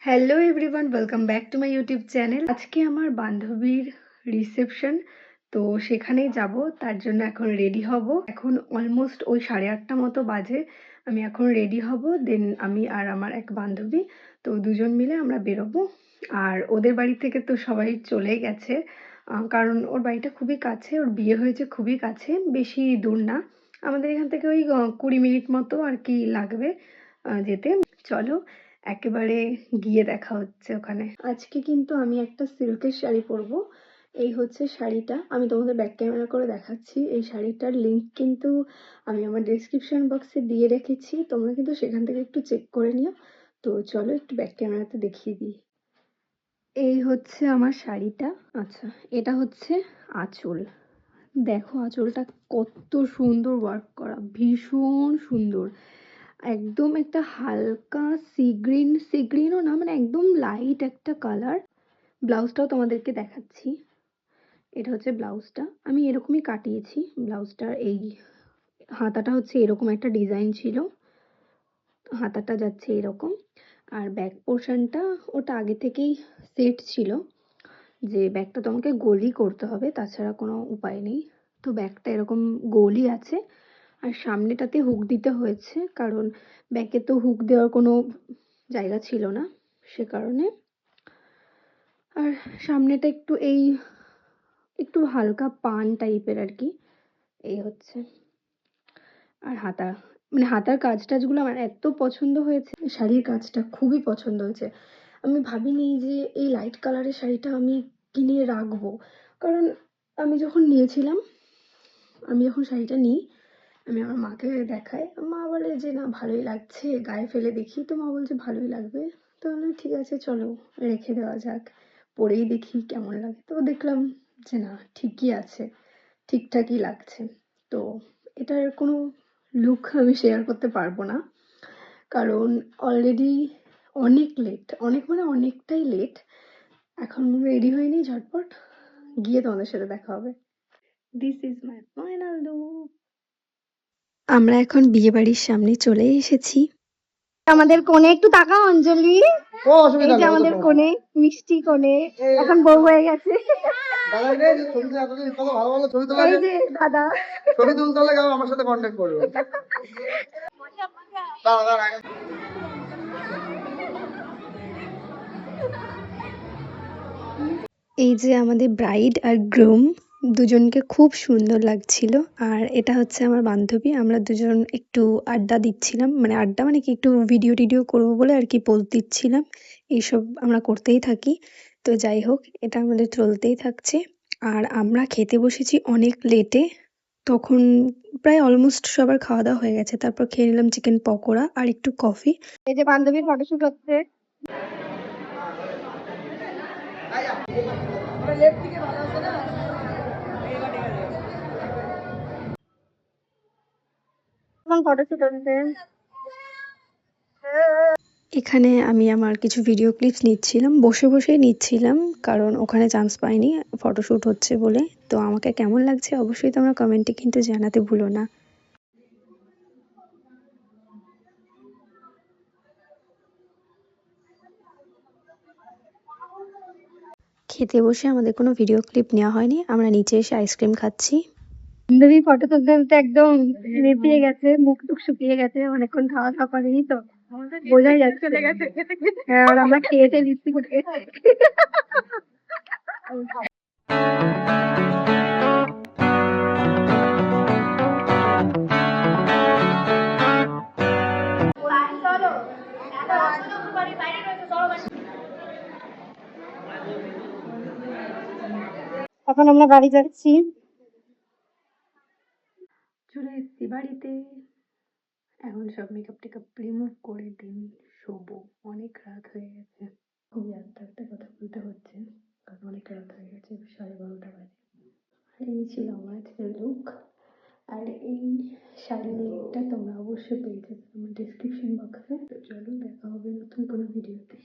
Hello everyone, welcome back to my YouTube channel. আজকে আমার বান্ধবীর রিসেপশন, তো সেখানেই যাব। তার জন্য এখন রেডি হব। এখন অলমোস্ট ওই 8:30 মতো বাজে। আমি এখন রেডি হব, দেন আমি আর আমার এক বান্ধবী, তো দুজন মিলে আমরা বেরোবো। আর ওদের বাড়ি থেকে তো সবাই চলে গেছে, কারণ ওর বাড়িটা খুবই কাছে, ওর বিয়ে হয়েছে খুবই কাছে, বেশি দূর না। আমাদের এখান থেকে ওই 20 মিনিট মতো আর কি লাগবে যেতে। চলো একেবারে গিয়ে দেখা হচ্ছে ওখানে। আজকে কিন্তু আমি একটা সিল্কের শাড়ি পরবো। এই হচ্ছে শাড়িটা, আমি তোমাদের ব্যাক ক্যামেরা করে দেখাচ্ছি। এই শাড়িটার লিংক কিন্তু আমি আমার ডেসক্রিপশন বক্সে দিয়ে রেখেছি, তোমরা কিন্তু সেখান থেকে একটু চেক করে নিও। তো চলো একটু ব্যাক ক্যামেরাতে দেখিয়ে দিই। এই হচ্ছে আমার শাড়িটা। আচ্ছা, এটা হচ্ছে আঁচল। দেখো আঁচলটা কত সুন্দর ওয়ার্ক করা, ভীষণ সুন্দর। একদম একটা হালকা সি গ্রিনও না, মানে একদম লাইট একটা কালার। ব্লাউজটাও তোমাদেরকে দেখাচ্ছি। এটা হচ্ছে ব্লাউজটা, আমি এরকমই কাটিয়েছি ব্লাউজটার। এই হাতাটা হচ্ছে এরকম একটা ডিজাইন ছিল, হাতাটা যাচ্ছে এরকম। আর ব্যাক পোর্শনটা ওটা আগে থেকেই সেট ছিল, যে ব্যাকটা তোমাকে গোলই করতে হবে, তাছাড়া কোনো উপায় নেই। তো ব্যাকটা এরকম গোলই আছে। আর সামনেটাতে হুক দিতে হয়েছে, কারণ ব্যাকে তো হুক দেওয়ার কোনো জায়গা ছিল না, সে কারণে। আর সামনেটা একটু হালকা পান টাইপের আর কি, এই হচ্ছে। আর মানে হাতার কাজটাজগুলো আমার এত পছন্দ হয়েছে, শাড়ির কাজটা খুবই পছন্দ হয়েছে। আমি ভাবিনি যে এই লাইট কালারের শাড়িটা আমি কিনে রাখবো, কারণ আমি যখন নিয়েছিলাম, আমি যখন শাড়িটা নিই, আমি আমার মাকে দেখাই, মা বলে যে না ভালোই লাগছে, গায়ে ফেলে দেখি, তো মা বলছে ভালোই লাগবে। তো আমি ঠিক আছে চলো রেখে দেওয়া যাক, পরেই দেখি কেমন লাগে। তো দেখলাম যে না ঠিকই আছে, ঠিকঠাকই লাগছে। তো এটার কোনো লুক আমি শেয়ার করতে পারবো না, কারণ অলরেডি অনেক লেট, মানে অনেকটাই লেট। এখন রেডি হয়নি, ঝটপট গিয়ে তোমাদের সাথে দেখা হবে। This is my final look. আমরা এখন বিয়ে বাড়ির সামনে চলে এসেছি। আমাদের কোণে একটু তাকাও অঞ্জলি, এই যে আমাদের কোণে, মিষ্টি কোণে এখন বউ হয়ে গেছে। এই যে দাদা ছবি তুলতে হলে আমার সাথে কন্ট্যাক্ট করবে। এই যে আমাদের ব্রাইড আর গ্রুম, দুজনকে খুব সুন্দর লাগছিল। আর এটা হচ্ছে আমার বান্ধবী, আমরা দুজন একটু আড্ডা দিচ্ছিলাম, মানে আড্ডা মানে কি, একটু ভিডিও টিডিও করবো বলে আর কি পোজ দিচ্ছিলাম। এইসব আমরা করতেই থাকি, তো যাই হোক এটা আমাদের চলতেই থাকছে। আর আমরা খেতে বসেছি অনেক লেটে, তখন প্রায় অলমোস্ট সবার খাওয়া দাওয়া হয়ে গেছে। তারপর খেয়ে নিলাম চিকেন পকোড়া আর একটু কফি। এই যে বান্ধবীর ফটোশুট হচ্ছে। এখানে আমি আমার কিছু ভিডিও ক্লিপস নিচ্ছিলাম, বসে বসেই নিচ্ছিলাম, কারণ ওখানে চান্স পাইনি ফটোশ্যুট হচ্ছে বলে। তো আমাকে কেমন লাগছে অবশ্যই তোমরা কমেন্টে কিন্তু জানাতে ভুলো না। খেতে বসে আমাদের কোনো ভিডিও ক্লিপ নেওয়া হয়নি, আমরা নিচে এসে আইসক্রিম খাচ্ছি। বান্ধবী ফটো তুলতে তুলতে একদম নেপিয়ে গেছে, মুখ টুক শুকিয়ে গেছে, অনেকক্ষণ খাওয়া দাওয়া করেনি তো বোঝাই যাচ্ছে। হ্যাঁ, আর আমরা খেয়েতে লিপস্টিক উঠে এখন আমরা বাড়ি যাচ্ছি। চলে এসেছি বাড়িতে, এখন সব মেকআপ টেকআপ রিমুভ করে দিন শোবো, অনেক রাত হয়ে গেছে। খুবই একটা কথা বলতে হচ্ছে, কারণ অনেক রাত হয়ে গেছে, 12:30 বাজে। এই ছিল আমার আজকের লুক। আর এই শাড়ির লিঙ্কটা তোমরা অবশ্যই পেয়ে যাবে আমার ডেসক্রিপশন বক্সে। তো চলো দেখা হবে নতুন কোনো ভিডিওতে।